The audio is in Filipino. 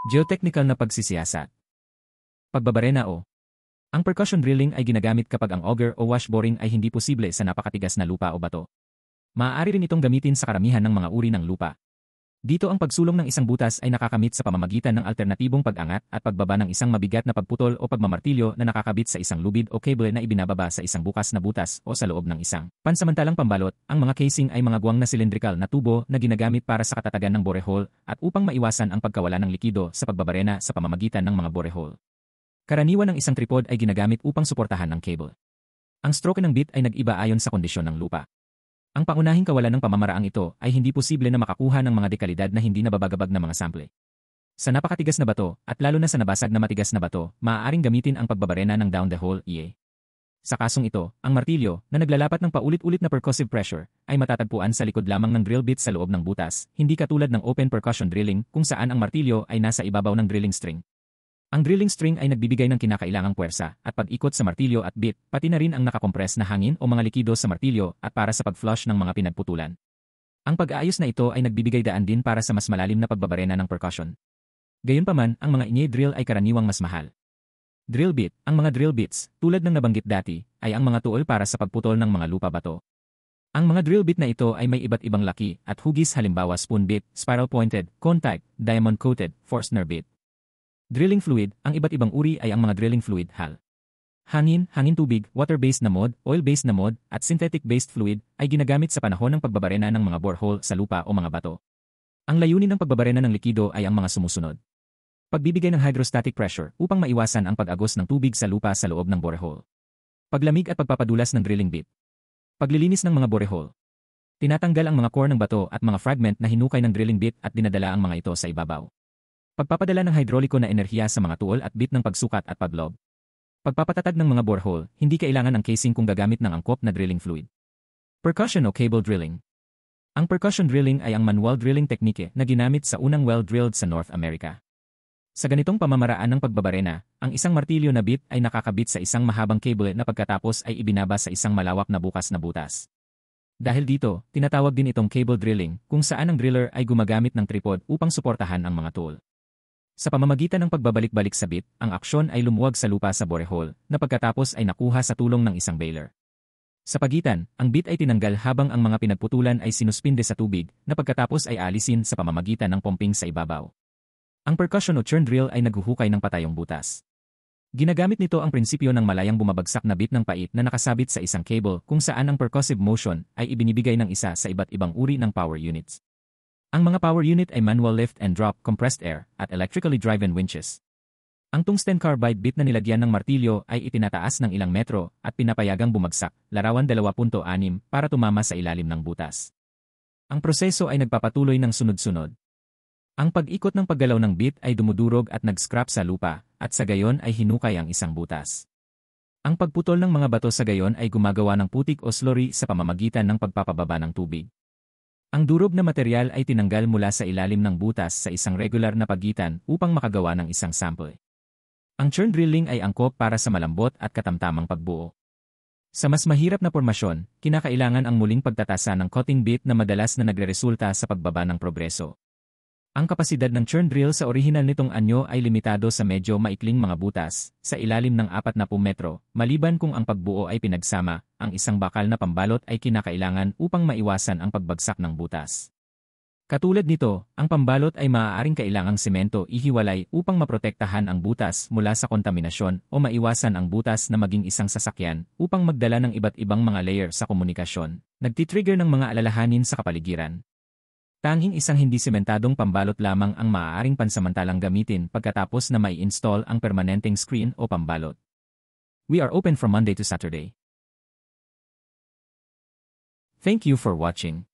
Geotechnical na pagsisiyasat. Pagbabarena o. Ang percussion drilling ay ginagamit kapag ang auger o washboring ay hindi posible sa napakatigas na lupa o bato. Maaari rin itong gamitin sa karamihan ng mga uri ng lupa. Dito ang pagsulong ng isang butas ay nakakamit sa pamamagitan ng alternatibong pag-angat at pagbaba ng isang mabigat na pagputol o pagmamartilyo na nakakabit sa isang lubid o cable na ibinababa sa isang bukas na butas o sa loob ng isang pansamantalang pambalot. Ang mga casing ay mga guwang na cylindrical na tubo na ginagamit para sa katatagan ng borehole at upang maiwasan ang pagkawala ng likido sa pagbabarena sa pamamagitan ng mga borehole. Karaniwan ng isang tripod ay ginagamit upang suportahan ang cable. Ang stroke ng bit ay nag-iba ayon sa kondisyon ng lupa. Ang pangunahing kawalan ng pamamaraang ito ay hindi posible na makakuha ng mga dekalidad na hindi nababagabag na mga sample. Sa napakatigas na bato, at lalo na sa nabasag na matigas na bato, maaaring gamitin ang pagbabarena ng down the hole EA. Sa kasong ito, ang martilyo, na naglalapat ng paulit-ulit na percussive pressure, ay matatagpuan sa likod lamang ng drill bit sa loob ng butas, hindi katulad ng open percussion drilling kung saan ang martilyo ay nasa ibabaw ng drilling string. Ang drilling string ay nagbibigay ng kinakailangang puwersa at pag-ikot sa martilyo at bit, pati na rin ang nakakompress na hangin o mga likido sa martilyo at para sa pag-flush ng mga pinagputulan. Ang pag-aayos na ito ay nagbibigay daan din para sa mas malalim na pagbabarena ng percussion. Gayunpaman, ang mga inye drill ay karaniwang mas mahal. Drill bit, ang mga drill bits, tulad ng nabanggit dati, ay ang mga tuol para sa pagputol ng mga lupa-bato. Ang mga drill bit na ito ay may iba't ibang laki at hugis, halimbawa spoon bit, spiral-pointed, cone-type, diamond-coated, Forstner bit. Drilling fluid, ang iba't ibang uri ay ang mga drilling fluid HAL. Hangin, hangin-tubig, water-based na mod, oil-based na mod, at synthetic-based fluid ay ginagamit sa panahon ng pagbabarena ng mga borehole sa lupa o mga bato. Ang layunin ng pagbabarena ng likido ay ang mga sumusunod. Pagbibigay ng hydrostatic pressure upang maiwasan ang pag-agos ng tubig sa lupa sa loob ng borehole. Paglamig at pagpapadulas ng drilling bit. Paglilinis ng mga borehole. Tinatanggal ang mga core ng bato at mga fragment na hinukay ng drilling bit at dinadala ang mga ito sa ibabaw. Pagpapadala ng hidroliko na enerhiya sa mga tuol at bit ng pagsukat at paglob. Pagpapatatag ng mga borehole, hindi kailangan ang casing kung gagamit ng angkop na drilling fluid. Percussion o cable drilling. Ang percussion drilling ay ang manual drilling teknike na ginamit sa unang well-drilled sa North America. Sa ganitong pamamaraan ng pagbabarena, ang isang martilyo na bit ay nakakabit sa isang mahabang cable na pagkatapos ay ibinaba sa isang malawak na bukas na butas. Dahil dito, tinatawag din itong cable drilling kung saan ang driller ay gumagamit ng tripod upang suportahan ang mga tool. Sa pamamagitan ng pagbabalik-balik sa bit, ang aksyon ay lumuwag sa lupa sa borehole, na pagkatapos ay nakuha sa tulong ng isang baler. Sa pagitan, ang bit ay tinanggal habang ang mga pinagputulan ay sinuspinde sa tubig, na pagkatapos ay alisin sa pamamagitan ng pumping sa ibabaw. Ang percussion o churn drill ay naghuhukay ng patayong butas. Ginagamit nito ang prinsipyo ng malayang bumabagsak na bit ng pait na nakasabit sa isang cable kung saan ang percussive motion ay ibinibigay ng isa sa iba't ibang uri ng power units. Ang mga power unit ay manual lift and drop, compressed air, at electrically driven winches. Ang tungsten carbide bit na nilagyan ng martilyo ay itinataas ng ilang metro at pinapayagang bumagsak, larawan 2.6 para tumama sa ilalim ng butas. Ang proseso ay nagpapatuloy ng sunod-sunod. Ang pag-ikot ng paggalaw ng bit ay dumudurog at nag-scrap sa lupa, at sa gayon ay hinukay ang isang butas. Ang pagputol ng mga bato sa gayon ay gumagawa ng putik o slurry sa pamamagitan ng pagpapababa ng tubig. Ang durog na material ay tinanggal mula sa ilalim ng butas sa isang regular na pagitan upang makagawa ng isang sample. Ang churn drilling ay angkop para sa malambot at katamtamang pagbuo. Sa mas mahirap na pormasyon, kinakailangan ang muling pagtatasa ng cutting bit na madalas na nagreresulta sa pagbaba ng progreso. Ang kapasidad ng churn drill sa orihinal nitong anyo ay limitado sa medyo maikling mga butas, sa ilalim ng 40 metro, maliban kung ang pagbuo ay pinagsama, ang isang bakal na pambalot ay kinakailangan upang maiwasan ang pagbagsak ng butas. Katulad nito, ang pambalot ay maaaring kailangang semento ihiwalay upang maprotektahan ang butas mula sa kontaminasyon o maiwasan ang butas na maging isang sasakyan upang magdala ng iba't ibang mga layer sa komunikasyon, nagtitrigger ng mga alalahanin sa kapaligiran. Tanging isang hindi sementadong pambalot lamang ang maaaring pansamantalang gamitin pagkatapos na mai-install ang permanenteng screen o pambalot. We are open from Monday to Saturday. Thank you for watching.